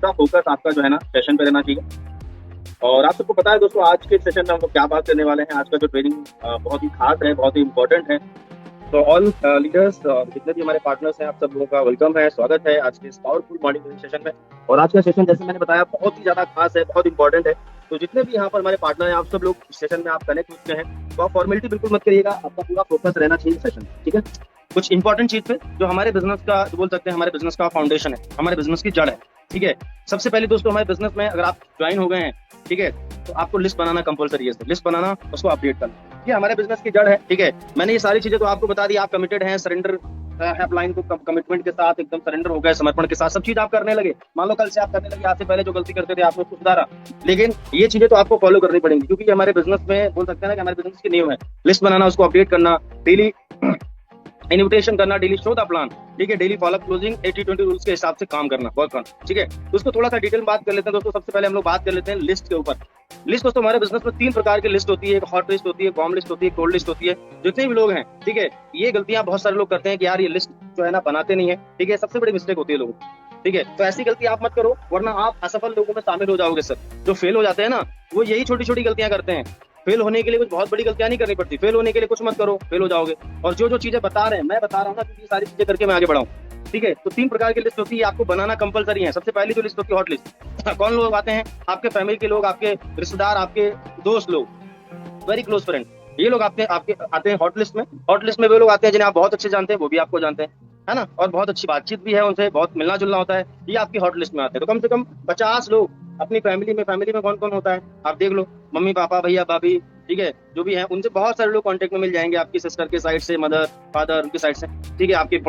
पूरा फोकस आपका जो है ना सेशन पे रहना चाहिए। और आप सबको पता है दोस्तों, आज के सेशन में हम लोग क्या बात करने वाले हैं। आज का जो ट्रेनिंग बहुत ही खास है, बहुत ही इंपॉर्टेंट है। तो ऑल लीडर्स, जितने भी हमारे पार्टनर्स हैं, आप सब लोगों का वेलकम है, स्वागत है आज के इस पावरफुल मॉर्निंग सेशन में। और आज का सेशन जैसे मैंने बताया बहुत ही ज्यादा खास है, बहुत इंपॉर्टेंट है। तो जितने भी यहाँ पर हमारे पार्टनर हैं, आप सब लोग इस सेशन में आप कनेक्ट होते हैं, तो आप फॉर्मेलिटी बिल्कुल मत करिएगा, आपका पूरा फोकस रहना चाहिए सेशन, ठीक है। कुछ इंपॉर्टेंट चीज पे जो हमारे बिजनेस का जो बोल सकते हैं, हमारे बिजनेस का फाउंडेशन है, हमारे बिजनेस की जड़ है, ठीक है। सबसे पहले दोस्तों, हमारे बिजनेस में अगर आप ज्वाइन हो गए हैं, ठीक है, तो आपको लिस्ट बनाना कंपलसरी है। लिस्ट बनाना, उसको अपडेट करना, ये हमारे बिजनेस की जड़ है, ठीक है। मैंने ये सारी चीजें तो आपको बता दी, आप कमिटेड हैं, सरेंडर अपलाइन को कमिटमेंट के साथ एकदम सरेंडर हो गए, समर्पण के साथ सब चीज आप करने लगे। मान लो कल से आप करने लगे, आज से पहले जो गलती करते थे आपने उसको सुधारा, लेकिन ये चीजें तो आपको फॉलो करनी पड़ेंगी, क्योंकि हमारे बिजनेस में बोल सकते हैं ना कि हमारे बिजनेस की नींव है। लिस्ट बनाना, उसको अपडेट करना, डेली इन्विटेशन करना, डेली शो द प्लान, ठीक है, डेली फॉलो क्लोजिंग, 80-20 रूल्स के हिसाब से काम करना, वर्क करना, ठीक है। तो उसको थोड़ा सा डिटेल में बात कर लेते हैं दोस्तों। सबसे पहले हम लोग बात कर लेते हैं लिस्ट के ऊपर। लिस्ट दोस्तों, हमारे बिजनेस में 3 प्रकार की लिस्ट होती है। एक हॉट लिस्ट होती है, कॉम लिस्ट होती है, कोल्ड लिस्ट होती है। जितने भी लोग हैं, ठीक है, ये गलतियां बहुत सारे लोग करते हैं कि यार ये लिस्ट जो है ना बनाते नहीं है, ठीक है, सबसे बड़ी मिस्टेक होती है लोगों, ठीक है। तो ऐसी गलती आप मत करो, वरना आप असफल लोगों में शामिल हो जाओगे सर। जो फेल हो जाते हैं ना, वो यही छोटी छोटी गलतियां करते हैं। फेल होने के लिए कुछ बहुत बड़ी गलतियां नहीं करनी पड़ती, फेल होने के लिए कुछ मत करो, फेल हो जाओगे। और जो जो चीजें बता रहे हैं, मैं बता रहा हूँ ना, क्योंकि ये सारी चीजें करके मैं आगे बढ़ाऊँ, ठीक है। तो 3 प्रकार की लिस्ट होती है, आपको बनाना कंपलसरी है। सबसे पहली जो लिस्ट होती है, हॉट लिस्ट। कौन लोग आते हैं? आपके फैमिली के लोग, आपके रिश्तेदार, आपके दोस्त लोग, वेरी क्लोज फ्रेंड, ये लोग आपके आपके आते हैं हॉट लिस्ट में। हॉट लिस्ट में वे लोग आते हैं जिन्हें आप बहुत अच्छे जानते हैं, वो भी आपको जानते हैं, है ना, और बहुत अच्छी बातचीत भी है उनसे, बहुत मिलना जुलना होता है, ये आपकी हॉट लिस्ट में आते हैं। तो कम से कम 50 लोग अपनी फैमिली में कौन कौन होता है आप देख लो, मम्मी पापा भैया भाभी, ठीक है, जो भी है उनसे बहुत सारे लोग कांटेक्ट में मिल जाएंगे, आपकी सिस्टर के साइड से, मदर फादर उनकी साइड से, ठीक है, आपके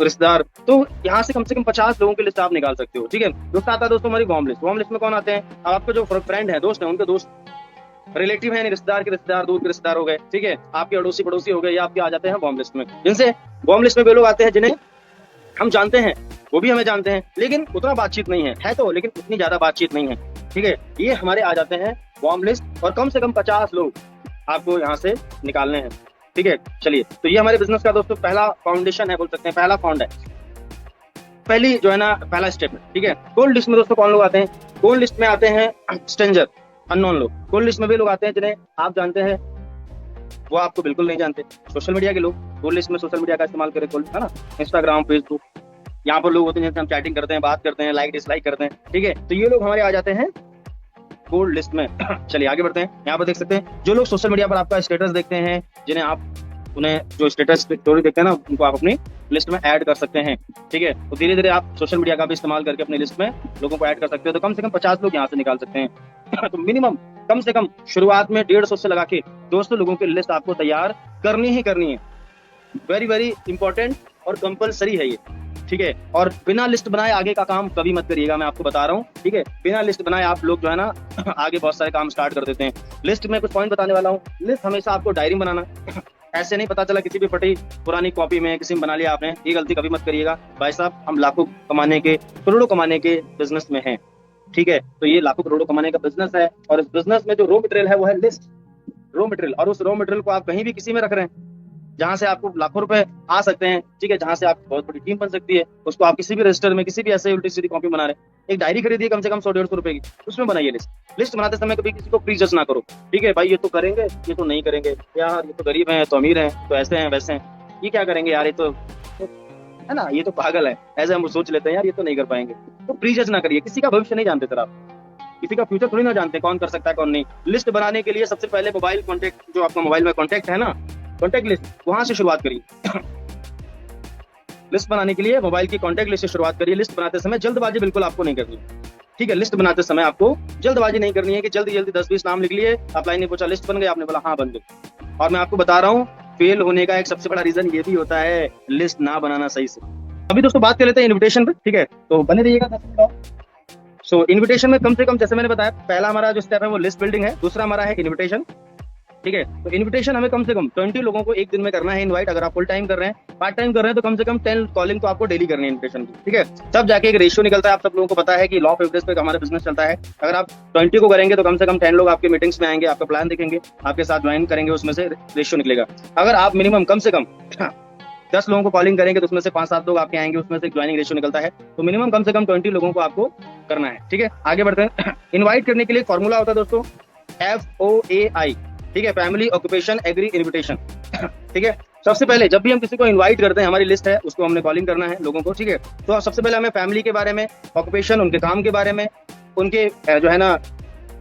रिश्तेदार। तो यहाँ से कम 50 लोगों की लिस्ट आप निकाल सकते हो, ठीक है। दोस्तों आता है दोस्तों हमारी वार्म लिस्ट। वार्म लिस्ट में कौन आते हैं? अब आपके जो फ्रेंड है, दोस्त है, उनके दोस्त, रिलेटिव है, रिश्तेदार के रिश्तेदार, दूर के रिश्तेदार हो गए, ठीक है, आपके अड़ोसी पड़ोसी हो गए, ये आपके आ जाते हैं वार्म लिस्ट में। जिनसे वार्म लिस्ट में वे लोग आते हैं जिन्हें हम जानते हैं, वो भी हमें जानते हैं, लेकिन उतना बातचीत नहीं है तो, लेकिन उतनी ज्यादा बातचीत नहीं है, ठीक है। ये हमारे आ जाते हैं वार्म लिस्ट, और कम से कम 50 लोग आपको यहाँ से निकालने हैं, ठीक है। चलिए, तो ये हमारे बिजनेस का दोस्तों पहला फाउंडेशन है, बोल सकते हैं पहला फाउंड है, पहली जो है ना पहला स्टेप है, ठीक है। कोल्ड लिस्ट में दोस्तों कौन लोग आते हैं? कोल्ड लिस्ट में आते हैं स्ट्रेंजर, अननोन लोग। कोल्ड लिस्ट में भी लोग आते हैं जिन्हें आप जानते हैं, वो आपको बिल्कुल नहीं जानते। सोशल मीडिया के लोग कोल्ड लिस्ट में, सोशल मीडिया का इस्तेमाल करें, कोल्ड, है ना, इंस्टाग्राम, फेसबुक, यहाँ पर लोग होते हैं जिनसे हम चैटिंग करते हैं, बात करते हैं, लाइक डिसलाइक करते हैं, ठीक है। तो ये लोग हमारे आ जाते हैं कोल्ड लिस्ट में। चलिए आगे बढ़ते हैं। यहाँ पर देख सकते हैं जो लोग सोशल मीडिया पर आपका स्टेटस देखते हैं, जिन्हें आप उन्हें जो स्टेटस स्टोरी देखते हैं ना, उनको आप अपनी लिस्ट में ऐड कर सकते हैं, ठीक है। तो धीरे धीरे आप सोशल मीडिया का भी इस्तेमाल करके अपनी लिस्ट में लोगों को ऐड कर सकते हो। तो कम से कम 50 लोग यहाँ से निकाल सकते हैं। तो मिनिमम कम से कम शुरुआत में 150 से लगा के 200 लोगों की लिस्ट आपको तैयार करनी ही करनी है। वेरी वेरी इंपॉर्टेंट और कंपलसरी है ये, ठीक है। और बिना लिस्ट बनाए आगे का काम कभी मत करिएगा, मैं आपको बता रहा हूँ, ठीक है। बिना लिस्ट बनाए आप लोग जो है ना आगे बहुत सारे काम स्टार्ट कर देते हैं। लिस्ट में कुछ पॉइंट बताने वाला हूँ। लिस्ट हमेशा आपको डायरी में बनाना, ऐसे नहीं पता चला किसी भी फटी पुरानी कॉपी में किसी में बना लिया आपने, ये गलती कभी मत करिएगा भाई साहब। हम लाखों कमाने के, करोड़ों कमाने के बिजनेस में हैं, ठीक है। तो ये लाखों करोड़ों कमाने का बिजनेस है, और इस बिजनेस में जो रॉ मटेरियल है वो है लिस्ट, रॉ मटेरियल। और उस रॉ मटेरियल को आप कहीं भी किसी में रख रहे हैं, जहां से आपको लाखों रुपए आ सकते हैं, ठीक है, जहां से आप बहुत बड़ी टीम बन सकती है, उसको आप किसी भी रजिस्टर में, किसी भी ऐसे उल्टी सीधी कॉपी बना रहे हैं, एक डायरी खरीदिए कम से कम 100-150 रुपए की, उसमें बनाइए लिस्ट। लिस्ट बनाते समय कभी किसी को प्री जज ना करो, ठीक है, भाई ये तो करेंगे, ये तो नहीं करेंगे, यार ये तो गरीब हैं, तो अमीर हैं, तो ऐसे हैं वैसे हैं, ये क्या करेंगे यार, ये तो है ना, ये तो पागल है, ऐसे हम सोच लेते हैं यार, ये तो नहीं कर पाएंगे। तो प्री जज ना करिए, किसी का भविष्य नहीं जानते सर आप, किसी का फ्यूचर थोड़ी ना जानते, कौन कर सकता है कौन नहीं। लिस्ट बनाने के लिए सबसे पहले मोबाइल कॉन्टेक्ट, जो आपका मोबाइल में कॉन्टेक्ट है ना, कॉन्टेक्ट लिस्ट, वहां से शुरुआत करिए। लिस्ट बनाने के लिए मोबाइल की कॉन्टेक्ट लिस्ट से शुरुआत करिए। लिस्ट बनाते समय जल्दबाजी बिल्कुल आपको नहीं करनी, ठीक है। लिस्ट बनाते समय आपको जल्दबाजी नहीं करनी है कि जल्दी जल्दी 10-20 नाम लिख लिए, अपलाइन ने पूछा लिस्ट बन गई, आपने बोला हाँ बन गई। और मैं आपको बता रहा हूँ, फेल होने का एक सबसे बड़ा रीजन ये भी होता है लिस्ट ना बनाना सही से। अभी दोस्तों बात कर लेते हैं इन्विटेशन पे, ठीक है, तो बने रहिएगा 10 मिनट। सो इन्विटेशन में कम से कम, जैसे मैंने बताया, पहला हमारा जो स्टेप है वो लिस्ट बिल्डिंग है, दूसरा हमारा है इन्विटेशन, ठीक है। तो इन्विटेशन हमें कम से कम 20 लोगों को एक दिन में करना है इनवाइट। अगर आप फुल टाइम कर रहे हैं, पार्ट टाइम कर रहे हैं, तो कम से कम 10 कॉलिंग तो आपको डेली करनी है इन्विटेशन की, ठीक है। तब जाके एक रेशियो निकलता है। आप सब लोगों को पता है कि लॉ ऑफ एवरेज पे हमारा बिजनेस चलता है। अगर आप 20 को करेंगे तो कम से कम 10 लोग आपके मीटिंग्स में आएंगे, आपका प्लान देखेंगे, आपके साथ ज्वाइन करेंगे, उसमें से रेशियो निकलेगा। अगर आप मिनिमम कम से कम 10 लोगों को कॉलिंग करेंगे तो उसमें से 5-7 लोग आपके आएंगे, उसमें से ज्वाइनिंग रेशियो निकलता है। तो मिनिमम कम से कम 20 लोगों को आपको करना है। ठीक है, आगे बढ़ते हैं। इनवाइट करने के लिए फॉर्मूला होता है दोस्तों FOAI, ठीक है, फैमिली ऑक्यूपेशन एग्री इन्विटेशन। ठीक है, सबसे पहले जब भी हम किसी को इनवाइट करते हैं, हमारी लिस्ट है, उसको हमने कॉलिंग करना है लोगों को। ठीक है, तो सबसे पहले हमें फैमिली के बारे में, ऑक्यूपेशन उनके काम के बारे में, उनके जो है ना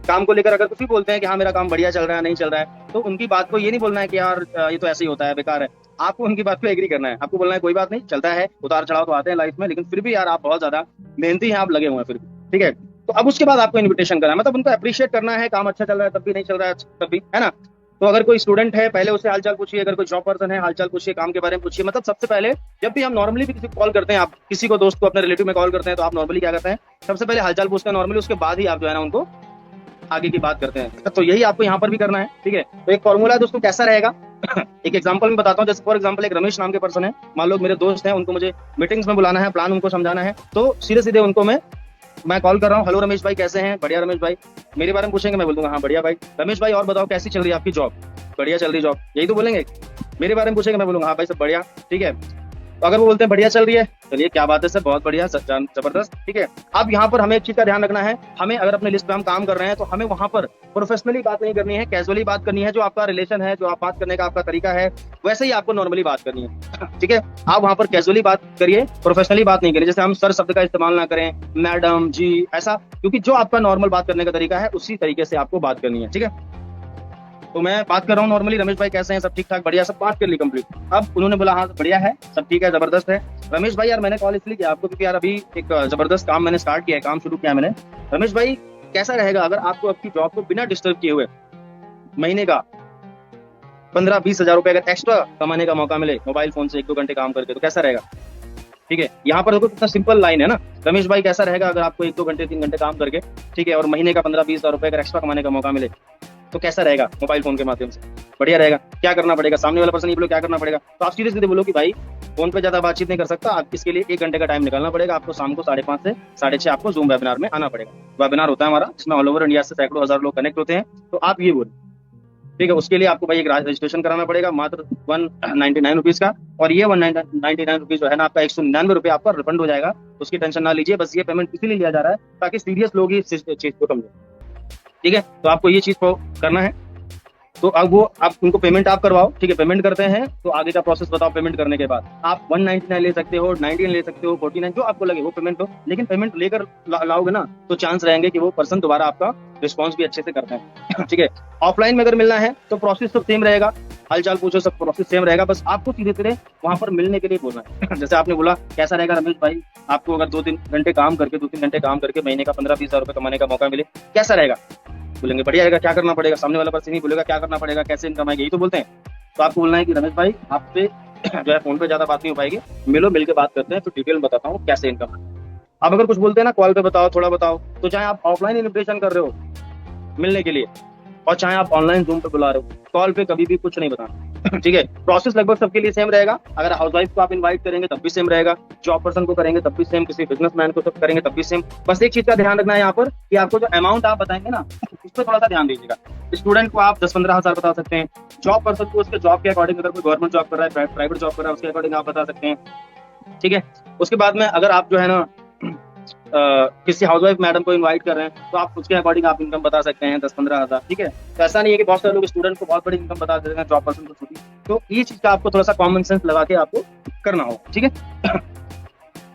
काम को लेकर अगर कुछ भी बोलते हैं कि हाँ मेरा काम बढ़िया चल रहा है, नहीं चल रहा है, तो उनकी बात को ये नहीं बोलना है कि यार ये तो ऐसे ही होता है, बेकार है। आपको उनकी बात पे एग्री करना है। आपको बोलना है कोई बात नहीं, चलता है, उतार चढ़ाव तो आते हैं लाइफ में, लेकिन फिर भी यार आप बहुत ज्यादा मेहनती हैं, आप लगे हुए हैं फिर भी। ठीक है, तो अब उसके बाद आपको इन्विटेशन करना है, मतलब उनको अप्रिशिएट करना है। काम अच्छा चल रहा है तब भी, नहीं चल रहा है तब भी, है ना। तो अगर कोई स्टूडेंट है, पहले उससे हालचाल पूछिए। अगर कोई जॉब पर्सन है, हालचाल पूछिए, काम के बारे में पूछिए। मतलब सबसे पहले जब भी हम नॉर्मली भी किसी को कॉल करते हैं, आप किसी को, दोस्त को, अपने रिलेटिव में कॉल करते हैं, तो आप नॉर्मली क्या करते हैं, सबसे पहले हालचाल पूछते हैं नॉर्मली, उसके बाद ही आप जो है ना उनको आगे की बात करते हैं। तो यही आपको यहाँ पर भी करना है। ठीक है, तो एक फॉर्मूला है दोस्तों, कैसा रहेगा। एक एग्जांपल में बताता हूँ। जैसे फॉर एग्जांपल एक रमेश नाम के पर्सन है, मान लो मेरे दोस्त हैं, उनको मुझे मीटिंग्स में बुलाना है, प्लान उनको समझाना है, तो सीधे सीधे उनको मैं कॉल कर रहा हूँ। हेलो रमेश भाई, कैसे हैं? बढ़िया रमेश भाई। मेरे बारे में पूछेंगे, मैं बोल दूंगा हाँ बढ़िया भाई। रमेश भाई और बताओ कैसी चल रही है आपकी जॉब? बढ़िया चल रही जॉब, यही तो बोलेंगे। मेरे बारे में पूछेंगे, मैं बोलूंगा हाँ भाई सब बढ़िया। ठीक है, तो अगर वो बोलते हैं बढ़िया चल रही है, चलिए क्या बात है सर, बहुत बढ़िया, जबरदस्त। ठीक है, अब यहाँ पर हमें एक चीज का ध्यान रखना है, हमें अगर अपने लिस्ट पे हम काम कर रहे हैं तो हमें वहां पर प्रोफेशनली बात नहीं करनी है, कैजुअली बात करनी है। जो आपका रिलेशन है, जो आप बात करने का आपका तरीका है, वैसे ही आपको नॉर्मली बात करनी है। ठीक है, आप वहां पर कैजुअली बात करिए, प्रोफेशनली बात नहीं करिए। जैसे हम सर शब्द का इस्तेमाल ना करें, मैडम जी, ऐसा, क्योंकि जो आपका नॉर्मल बात करने का तरीका है उसी तरीके से आपको बात करनी है। ठीक है, तो मैं बात कर रहा हूँ नॉर्मली, रमेश भाई कैसे हैं, सब ठीक ठाक, बढ़िया, सब बात कर ली कंप्लीट। अब उन्होंने बोला हाँ बढ़िया है, सब ठीक है, जबरदस्त है। रमेश भाई यार मैंने कॉल इसलिए किया आपको क्योंकि यार अभी एक जबरदस्त काम मैंने स्टार्ट किया है, काम शुरू किया है मैंने। रमेश भाई कैसा रहेगा अगर आपको आपकी जॉब को बिना डिस्टर्ब किए हुए महीने का 15-20 हजार रुपए अगर एक्स्ट्रा कमाने का मौका मिले मोबाइल फोन से 1-2 घंटे काम करके, तो कैसा रहेगा? ठीक है, यहाँ पर देखो कितना सिंपल लाइन है ना। रमेश भाई कैसा रहेगा अगर आपको 1-2 घंटे 3 घंटे काम करके, ठीक है, और महीने का 15-20 हजार रुपए अगर एक्स्ट्रा कमाने का मौका मिले, तो कैसा रहेगा मोबाइल फोन के माध्यम से? बढ़िया रहेगा। क्या करना पड़ेगा? सामने वाला पर्सन ये बोलो क्या करना पड़ेगा, तो आप सीधे सीधे बोलो कि भाई फोन पे ज्यादा बातचीत नहीं कर सकता, आप इसके लिए 1 घंटे का टाइम निकालना पड़ेगा आपको। शाम को 5:30 से 6:30 आपको जूम वेबिनार में आना पड़ेगा। वेबिनार होता है हमारा, इसमें ऑल ओवर इंडिया से सैकड़ों हजार लोग कनेक्ट होते हैं। तो आप ये बोलो, ठीक है, उसके लिए आपको भाई एक रजिस्ट्रेशन कराना पड़ेगा, मात्र 199 रुपीज का। और ये 199 रुपीज जो है ना, आपका 199 रुपये आपका रिफंड हो जाएगा। उसकी टेंशन ना लीजिए, बस ये पेमेंट इसीलिए लिया जा रहा है ताकि सीरियस लोग ही इस चीज को समझे। ठीक है, तो आपको ये चीज को करना है। तो अब वो आप उनको पेमेंट आप करवाओ। ठीक है, पेमेंट करते हैं तो आगे का प्रोसेस बताओ। पेमेंट करने के बाद आप 199 ले सकते हो, 19 ले सकते हो, 49, जो आपको लगे वो पेमेंट हो। लेकिन पेमेंट लेकर लाओगे ना तो चांस रहेंगे कि वो पर्सन दोबारा आपका रिस्पॉन्स भी अच्छे से करते हैं। ठीक है, ऑफलाइन में अगर मिलना है तो प्रोसेस सब सेम रहेगा, हालचाल पूछो, सब प्रोसेस सेम रहेगा, बस आपको सीधे सीधे वहां पर मिलने के लिए बोलना है। जैसे आपने बोला कैसा रहेगा रमेश भाई, आपको अगर 2-3 घंटे काम करके महीने का 15-20 हजार रुपए कमाने का मौका मिले, कैसा रहेगा? बोलेंगे बढ़िया रहेगा। क्या करना पड़ेगा? सामने वाला पर्सन ही बोलेगा क्या करना पड़ेगा, कैसे इनकम आएगी, यही तो बोलते हैं। तो आपको बोलना है कि रमेश भाई आपसे जो है फोन पे ज्यादा बात नहीं हो पाएगी, मिलो, मिलकर बात करते हैं, तो डिटेल में बताता हूँ कैसे इनकम है। आप अगर कुछ बोलते हैं ना कॉल पे बताओ, थोड़ा बताओ, तो चाहे आप ऑफलाइन इन्विटेशन कर रहे हो मिलने के लिए और चाहे आप ऑनलाइन जूम पे बुला रहे हो, कॉल पे कभी भी कुछ नहीं बताना। ठीक है, प्रोसेस लगभग सबके लिए सेम रहेगा। अगर हाउसवाइफ को आप इनवाइट करेंगे तब भी सेम रहेगा, जॉब पर्सन को करेंगे तब भी सेम, किसी बिजनेसमैन को सब करेंगे तब भी सेम। बस एक चीज का ध्यान रखना है यहाँ पर कि आपको जो अमाउंट आप बताएंगे ना उस पर थोड़ा सा ध्यान दीजिएगा। स्टूडेंट को आप 10-15 हजार बता सकते हैं, जॉब पर्सन को उसके जॉब के अकॉर्डिंग, अगर कोई गवर्नमेंट जॉब कर रहा है, प्राइवेट जॉब कर रहा है, उसके अकॉर्डिंग आप बता सकते हैं। ठीक है, उसके बाद में अगर आप जो है ना किसी हाउसवाइफ मैडम को इनवाइट कर रहे हैं तो आप उसके अकॉर्डिंग आप इनकम बता सकते हैं 10-15 हजार। ठीक है, तो ऐसा नहीं है कि बहुत सारे लोग स्टूडेंट को बहुत बड़ी इनकम बता देते हैं, जॉब पर्सन को छोटी। तो ये चीज का आपको थोड़ा सा कॉमन सेंस लगा के आपको करना होगा। ठीक है,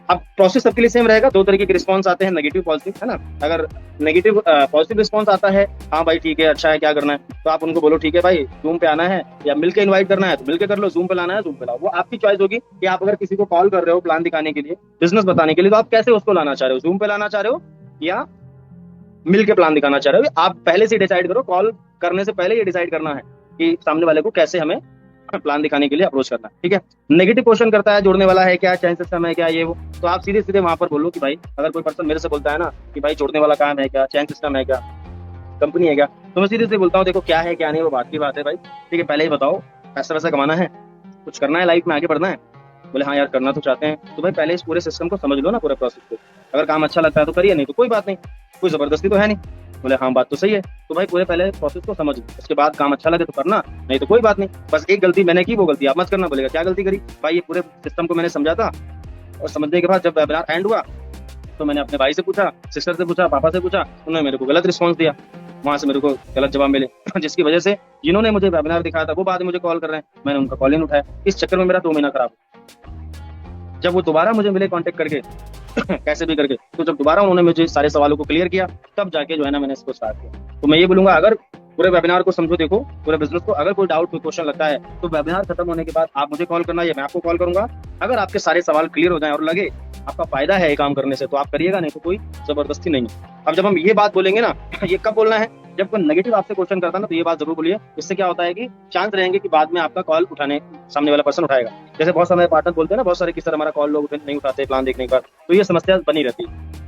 अब प्रोसेस सबके लिए सेम रहेगा। 2 तरीके के रिस्पॉन्स आते हैं, नेगेटिव पॉजिटिव, है ना। अगर नेगेटिव पॉजिटिव रिस्पॉन्स आता है, हाँ भाई ठीक है, अच्छा है, क्या करना है, तो आप उनको बोलो ठीक है भाई जूम पे आना है, या मिलके इनवाइट करना है तो मिलके कर लो, जूम पे लाना है जूम पे लाओ। वो आपकी चॉइस होगी कि आप अगर किसी को कॉल कर रहे हो प्लान दिखाने के लिए, बिजनेस बताने के लिए, तो आप कैसे उसको लाना चाह रहे हो, जूम पे लाना चाह रहे हो या मिल के प्लान दिखाना चाह रहे हो। आप पहले से डिसाइड करो, कॉल करने से पहले ये डिसाइड करना है कि सामने वाले को कैसे हमें प्लान दिखाने के लिए अप्रोच करना है। ठीक है, नेगेटिव क्वेश्चन करता है, जोड़ने वाला है क्या, चैन सिस्टम है क्या, ये वो, तो आप सीधे सीधे वहां पर बोलो कि भाई अगर कोई पर्सन मेरे से बोलता है ना कि भाई जोड़ने वाला काम है क्या, चैन सिस्टम है क्या, कंपनी है क्या, तो मैं सीधे से बोलता हूँ देखो क्या है क्या नहीं वो बात की बात है भाई। ठीक है, पहले ही बताओ पैसा वैसा कमाना है, कुछ करना है लाइफ में, आगे बढ़ना है। बोले हाँ यार करना तो चाहते हैं, तो भाई पहले इस पूरे सिस्टम को समझ लो ना, पूरे प्रोसेस को। अगर काम अच्छा लगता है तो करिए, नहीं तो कोई बात नहीं, कोई जबरदस्ती तो है नहीं। बोले हाँ बात तो सही है। तो भाई पूरे पहले प्रोसेस को समझ, उसके बाद काम अच्छा लगे तो करना, नहीं तो कोई बात नहीं। बस एक गलती मैंने की, वो गलती आप मत करना। बोलेगा क्या गलती करी भाई? ये पूरे सिस्टम को मैंने समझा था, और समझने के बाद जब वेबिनार एंड हुआ तो मैंने अपने भाई से पूछा, सिस्टर से पूछा, पापा से पूछा, उन्होंने मेरे को गलत रिस्पॉन्स दिया, वहां से मेरे को गलत जवाब मिले जिसकी वजह से जिन्होंने मुझे वेबिनार दिखाया था वो बाद में मुझे कॉल कर रहे हैं, मैंने उनका कॉल ही नहीं उठाया। इस चक्कर में मेरा 2 महीना खराब। जब वो दोबारा मुझे मिले कांटेक्ट करके कैसे भी करके, तो जब दोबारा उन्होंने मुझे सारे सवालों को क्लियर किया, तब जाके जो है ना मैंने इसको स्टार्ट किया। तो मैं ये बोलूंगा, अगर पूरे वेबिनार को समझो, देखो पूरे बिजनेस को, अगर कोई डाउट कोई क्वेश्चन लगता है तो वेबिनार खत्म होने के बाद आप मुझे कॉल करना, या मैं आपको कॉल करूंगा। अगर आपके सारे सवाल क्लियर हो जाए और लगे आपका फायदा है ये काम करने से, तो आप करिएगा, नहीं तो कोई जबरदस्ती नहीं है। अब जब हम ये बात बोलेंगे ना, ये कब बोलना है? जब कोई नेगेटिव आपसे क्वेश्चन करता है ना, तो ये बात जरूर बोलिए। इससे क्या होता है कि चांस रहेंगे कि बाद में आपका कॉल उठाने सामने वाला पर्सन उठाएगा। जैसे बहुत सारे पार्टनर बोलते हैं ना, बहुत सारे किस तरह हमारा कॉल लोग नहीं उठाते प्लान देखने के बाद, तो ये समस्या बनी रहती है।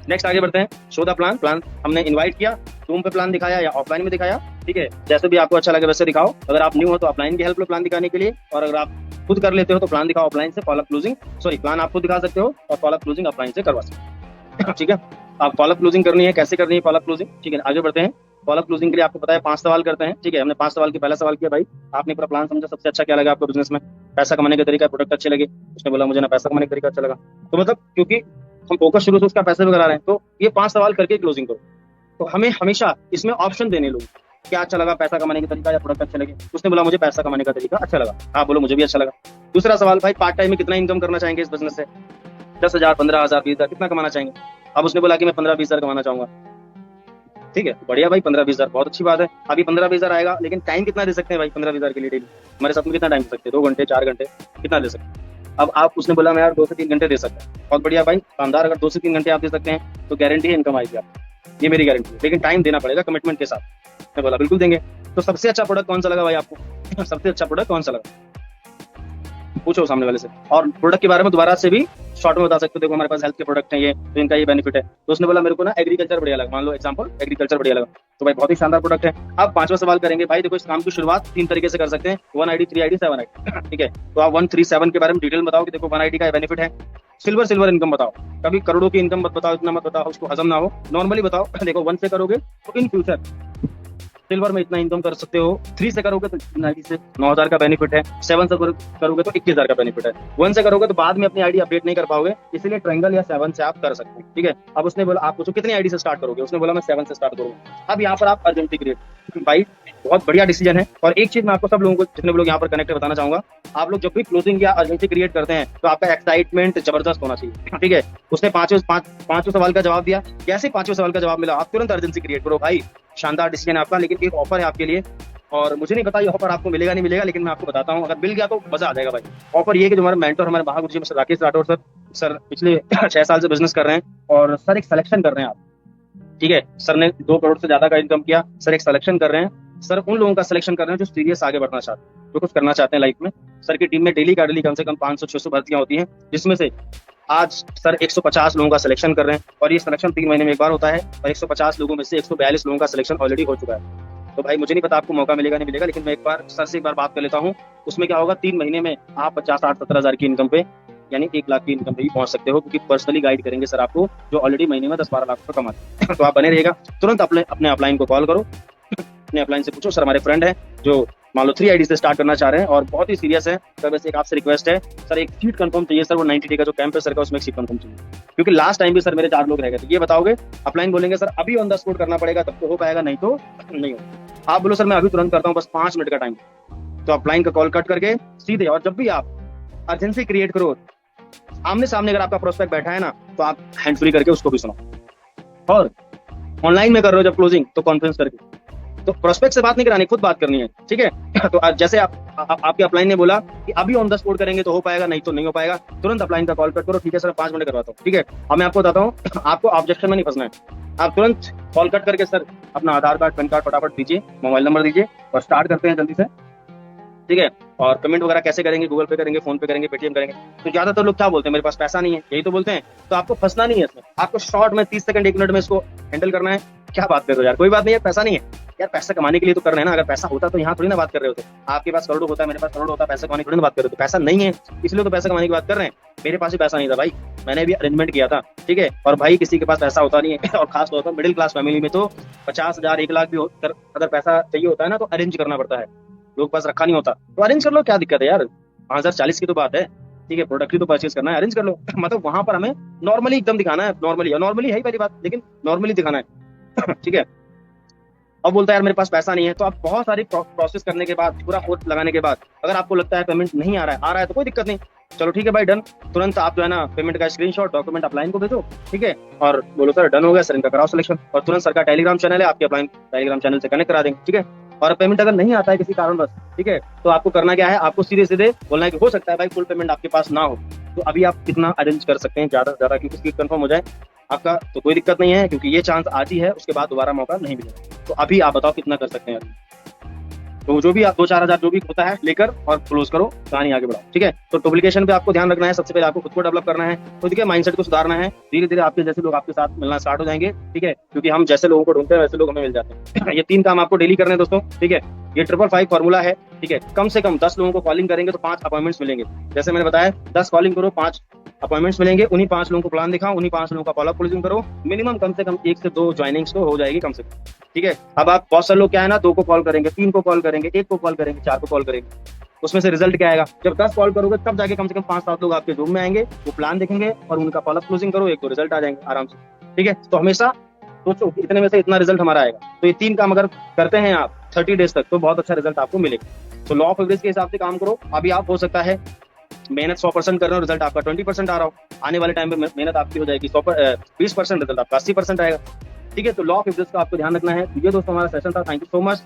नेक्स्ट आगे बढ़ते हैं, शो द प्लान। प्लान हमने इनवाइट किया, रूम पे प्लान दिखाया या ऑफलाइन में दिखाया, ठीक है, जैसे भी आपको अच्छा लगे वैसे दिखाओ। अगर आप न्यू हो तो ऑफलाइन की हेल्प लो प्लान दिखाने के लिए, और अगर आप खुद कर लेते हो तो प्लान दिखाओ ऑफलाइन से, follow up closing, sorry plan आप खुद दिखा सकते हो और फॉलो अप क्लोजिंग ऑफलाइन से करवा सकते हो ठीक है। आप फॉलो अप क्लोजिंग करनी है, कैसे करनी है फॉलो अप क्लोजिंग, ठीक है। आगे बढ़ते हैं। फॉलो अप क्लोजिंग के लिए आपको पता है 5 सवाल करते हैं, ठीक है। हमने 5 सवाल के पहला सवाल किया, भाई आपने पूरा प्लान समझा, सबसे अच्छा क्या लगा आपको बिजनेस में? पैसा कमाने का तरीका, प्रोडक्ट अच्छे लगे? उसने बोला मुझे ना पैसा कमाने का तरीका अच्छा लगा। तो मतलब क्योंकि हम फोकस शुरू से उसका पैसे पे करा रहे हैं, तो ये 5 सवाल करके क्लोजिंग करो। तो हमें हमेशा इसमें ऑप्शन देने लोग, क्या अच्छा लगा, पैसा कमाने का तरीका या प्रोडक्ट अच्छे लगे? उसने बोला मुझे पैसा कमाने का तरीका अच्छा लगा। हाँ बोलो मुझे भी अच्छा लगा। दूसरा सवाल, भाई पार्ट टाइम में कितना इनकम करना चाहेंगे इस बिजनेस से? 10,000, 15,000, 20,000 कितना कमाना चाहेंगे? अब उसने बोला कि मैं 15-20,000 कमाना चाहूंगा। ठीक है, बढ़िया भाई, 15-20,000 बहुत अच्छी बात है। अभी 15-20,000 आएगा, लेकिन टाइम कितना दे सकते हैं भाई 15-20,000 के लिए डेली? हमारे साथ में कितना टाइम दे सकते हैं? 2 घंटे, 4 घंटे, कितना दे सकते हैं? अब आप, उसने बोला मैं यार 2 से 3 घंटे दे सकता है। बहुत बढ़िया भाई, शानदार। अगर 2 से 3 घंटे आप दे सकते हैं तो गारंटी है इनकम आएगी आपको, ये मेरी गारंटी है। लेकिन टाइम देना पड़ेगा कमिटमेंट के साथ। मैं बोला बिल्कुल देंगे। तो सबसे अच्छा प्रोडक्ट कौन सा लगा भाई आपको? सबसे अच्छा प्रोडक्ट कौन सा लगा? पूछो सामने वाले से। और प्रोडक्ट के बारे में दोबारा से भी शॉर्ट में बता सकते हो, देखो हमारे पास हेल्थ के प्रोडक्ट हैं ये, तो इनका ये बेनिफिट है। तो उसने बोला मेरे को ना एग्रीकल्चर बढ़िया लगा, मान लो एग्जांपल एग्रीकल्चर बढ़िया लगा, तो भाई बहुत ही शानदार प्रोडक्ट है। अब 5वां सवाल करेंगे, भाई देखो इस काम की शुरुआत 3 तरीके से कर सकते हैं, 1 आईडी, 3 आईडी, 7 आईडी, ठीक है। तो आप 137 के बारे में डिटेल बताओ कि देखो 1 आईडी का बेनिफिट है। सिल्वर इनकम बताओ, कभी करोड़ों की इनकम मत बताओ, इतना मत बताओ, उसको हजम ना हो, नॉर्मली बताओ। देखो 1 से करोगे तो इन फ्यूचर सिल्वर में इतना इनकम कर सकते हो, 3 से करोगे तो 90 से 9,000 का बेनिफिट है, 7 से करोगे तो 21,000 का बेनिफिट है, 1 से करोगे तो बाद में अपनी आईडी अपडेट नहीं कर पाओगे, इसलिए ट्रायंगल या 7 से आप कर सकते हैं, ठीक है। अब उसने बोला आप पूछो कितनी आईडी से स्टार्ट करोगे? उसने बोला मैं 7 से स्टार्ट करूंगा। अब यहाँ पर आप अर्जेंटली क्रिएट, भाई बहुत बढ़िया डिसीजन है। और एक चीज मैं आपको सब लोगों को, जितने लोग यहाँ पर कनेक्ट बताना चाहूंगा, आप लोग जब भी क्लोजिंग या अर्जेंसी क्रिएट करते हैं तो आपका एक्साइटमेंट जबरदस्त होना चाहिए, ठीक है। उसने पांचवें सवाल का जवाब दिया, जैसे 5वें सवाल का जवाब मिला आप तुरंत अर्जेंसी क्रिएट करो भाई, शानदार डिसीजन है आपका। लेकिन एक ऑफर है आपके लिए, और मुझे नहीं पता ये ऑफर आपको मिलेगा नहीं मिलेगा, लेकिन मैं आपको बताता हूँ, अगर मिल गया तो मजा आ जाएगा भाई। ऑफर ये है कि जो हमारे मेंटर, हमारे महागुरु जी मिस्टर राकेश राठौर सर पिछले 6 साल से बिजनेस कर रहे हैं, और सर एक सिलेक्शन कर रहे हैं आप, ठीक है। सर ने 2 करोड़ से ज्यादा का इनकम किया, सर एक सिलेक्शन कर रहे हैं। सर उन लोगों का सिलेक्शन कर रहे हैं जो सीरियस आगे बढ़ना चाहते हैं, जो कुछ करना चाहते हैं लाइफ में। सर की टीम में डेली का डेली कम से कम 500-600 भर्तियां होती हैं, जिसमें से आज सर 150 लोगों का सिलेक्शन कर रहे हैं, और ये सिलेक्शन 3 महीने में एक बार होता है, और 150 लोगों में से 142 लोगों का सिलेक्शन ऑलरेडी हो चुका है। तो भाई मुझे नहीं पता आपको मौका मिलेगा नहीं मिलेगा, लेकिन मैं एक बार सर से एक बार बात कर लेता हूँ। उसमें क्या होगा, 3 महीने में आप 50-60-70 की इनकम पे, यानी 1 लाख की इनकम पे भी पहुंच सकते हो, क्योंकि पर्सनली गाइड करेंगे सर आपको, जो ऑलरेडी महीने में 10-12 लाख रुपए कमाते हैं। तो आप बने रहिएगा, तुरंत अपने अपलाइन को कॉल करो, अपने अपलाइन से पूछो। सर हमारे फ्रेंड है जो मान लो 3 आईडी से स्टार्ट करना चाह रहे हैं और बहुत ही सीरियस है, सर वैसे एक आपसे रिक्वेस्ट है, सर एक सीट कंफर्म चाहिए सर, वो 90 डे का जो कैंप है सर का, उसमें एक सीट कंफर्म चाहिए, क्योंकि लास्ट टाइम भी सर मेरे 4 लोग रह गए थे। ये बताओगे, अपलाइन बोलेंगे सर अभी ऑन द स्पॉट करना पड़ेगा तब तो हो पाएगा, नहीं तो नहीं हो। आप बोलो सर मैं अभी तुरंत करता हूँ, बस 5 मिनट का टाइम, तो अपलाइन का कॉल कट करके सीधे। और जब भी आप अर्जेंसी क्रिएट करो, आमने सामने अगर आपका प्रोस्पेक्ट बैठा है ना, तो आप हैंड फ्री करके उसको भी सुनो। और ऑनलाइन में कर रहे हो जब क्लोजिंग, तो कॉन्फ्रेंस करके, तो प्रोस्पेक्ट से बात नहीं करानी, खुद बात करनी है, ठीक है। तो जैसे आपके अपलाइन ने बोला कि अभी ऑन द स्पॉट करेंगे तो हो पाएगा, नहीं तो नहीं हो पाएगा, तुरंत अपलाइन का कॉल कट करो, ठीक है सर 5 मिनट करवाता हूँ, ठीक है। अब मैं आपको बताता हूँ, आपको ऑब्जेक्शन में नहीं फंसना है, आप तुरंत कॉल कट करके सर अपना आधार कार्ड, पैन कार्ड फटाफट दीजिए, मोबाइल नंबर दीजिए, और स्टार्ट करते हैं जल्दी से, ठीक है। और पेमेंट वगैरह कैसे करेंगे? गूगल पे करेंगे, फोन पे करेंगे, पेटीएम करेंगे। तो ज्यादातर लोग क्या बोलते हैं, मेरे पास पैसा नहीं है, यही तो बोलते हैं। तो आपको फंसना नहीं है इसमें, आपको शॉर्ट में 30 सेकंड 1 मिनट में इसको हैंडल करना है। क्या बात कर रहे हो यार, कोई बात नहीं है, पैसा नहीं है यार, पैसा कमाने के लिए तो कर रहे हैं ना। अगर पैसा होता तो यहाँ थोड़ी ना बात कर रहे होते। आपके पास करोड़ होता है, मेरे पास करोड़ होता, पैसा कमाने की थोड़ी ना बात कर रहे हो। पैसा नहीं है इसलिए तो पैसा कमाने की बात कर रहे हैं। मेरे पास भी पैसा नहीं था भाई, मैंने भी अरेंजमेंट किया था, ठीक है। और भाई किसी के पास पैसा होता नहीं है, और खास तौर पर मिडिल क्लास फैमिली में तो 50,000 1 लाख भी हो कर अगर पैसा चाहिए होता है ना तो अरेंज करना पड़ता है, लोग के पास रखा नहीं होता। तो अरेंज कर लो, क्या दिक्कत है यार, 5040 की तो बात है, ठीक है, प्रोडक्ट ही तो परचेज करना है, अरेंज कर लो। मतलब वहां पर हमें नॉर्मली एकदम दिखाना है, नॉर्मली, नॉर्मली है ही पहली बात, लेकिन नॉर्मली दिखाना है। ठीक है। अब बोलता है यार मेरे पास पैसा नहीं है, तो आप बहुत सारी प्रोसेस करने के बाद, पूरा कोर्स लगाने के बाद, अगर आपको लगता है पेमेंट नहीं आ रहा है तो कोई दिक्कत नहीं, चलो ठीक है भाई डन, तुरंत आप जो है ना पेमेंट का स्क्रीनशॉट डॉक्यूमेंट अपलाइन को भेजो, ठीक है, और बोलो सर डन हो गया सर, इनका कराओ सिलेक्शन, और तुरंत सर का टेलीग्राम चैनल है, आपके अपलाइन टेलीग्राम चैनल से कनेक्ट करा देंगे, ठीक है। और पेमेंट अगर नहीं आता है किसी कारणवश, ठीक है, तो आपको करना क्या है, आपको सीधे सीधे बोलना है कि हो सकता है भाई फुल पेमेंट आपके पास ना हो, तो अभी आप कितना अरेंज कर सकते हैं ज्यादा से ज्यादा, क्योंकि सीट कंफर्म हो जाए आपका तो कोई दिक्कत नहीं है, क्योंकि ये चांस आज ही है, उसके बाद दोबारा मौका नहीं मिलेगा। तो अभी आप बताओ कितना कर सकते हैं अभी? तो जो भी आप 2-4 हजार जो भी होता है लेकर और क्लोज करो, कहानी आगे बढ़ाओ, ठीक है। तो डुप्लीकेशन पे आपको ध्यान रखना है, सबसे पहले आपको खुद को डेवलप करना है, खुद के माइंडसेट को सुधारना है, धीरे धीरे आपके जैसे लोग आपके साथ मिलना स्टार्ट हो जाएंगे, ठीक है, क्योंकि हम जैसे लोगों को ढूंढते हैं वैसे लोग हमें मिल जाते हैं। ये 3 काम आपको डेली करने हैं दोस्तों, ठीक है। ये 555 फॉर्मूला है, ठीक है। कम से कम 10 लोगों को कॉलिंग करेंगे तो 5 अपॉइंटमेंट्स मिलेंगे, जैसे मैंने बताया 10 कॉलिंग करो 5 अपॉइंटमेंट्स मिलेंगे, उन्हीं 5 लोगों को प्लान दिखाओ, उन्हीं 5 लोगों का फॉलोअप क्लोजिंग करो, मिनिमम कम से कम 1 से 2 ज्वाइनिंग्स तो हो जाएगी कम से कम, ठीक है। अब आप बहुत सारे लोग क्या है ना 2 को कॉल करेंगे, 3 को कॉल करेंगे, 1 को कॉल करेंगे, 4 को कॉल करेंगे, उसमें से रिजल्ट क्या आएगा, जब 10 कॉल करोगे तब जाके कम से कम 5-7 लोग आपके रूम में आएंगे, वो प्लान देखेंगे और उनका फॉलोअप क्लोजिंग करो, 1-2 रिजल्ट आ जाएंगे आराम से, ठीक है। तो हमेशा सोचो कि इतने में से इतना रिजल्ट हमारा आएगा, तो ये 3 काम अगर करते हैं आप 30 डेज तक तो बहुत अच्छा रिजल्ट आपको मिलेगा। तो लॉ ऑफ एवरेज के हिसाब से काम करो, अभी आप हो सकता है मेहनत 100% कर रहे हो, रिजल्ट आपका 20% आ रहा हो, आने वाले टाइम पे मेहनत आपकी हो जाएगी 20%, रिजल्ट आपका 80% आएगा, ठीक है। तो लॉ ऑफ एवरेज का आपको ध्यान रखना है। तो ये दोस्तों हमारा सेशन था, थैंक यू सो मच।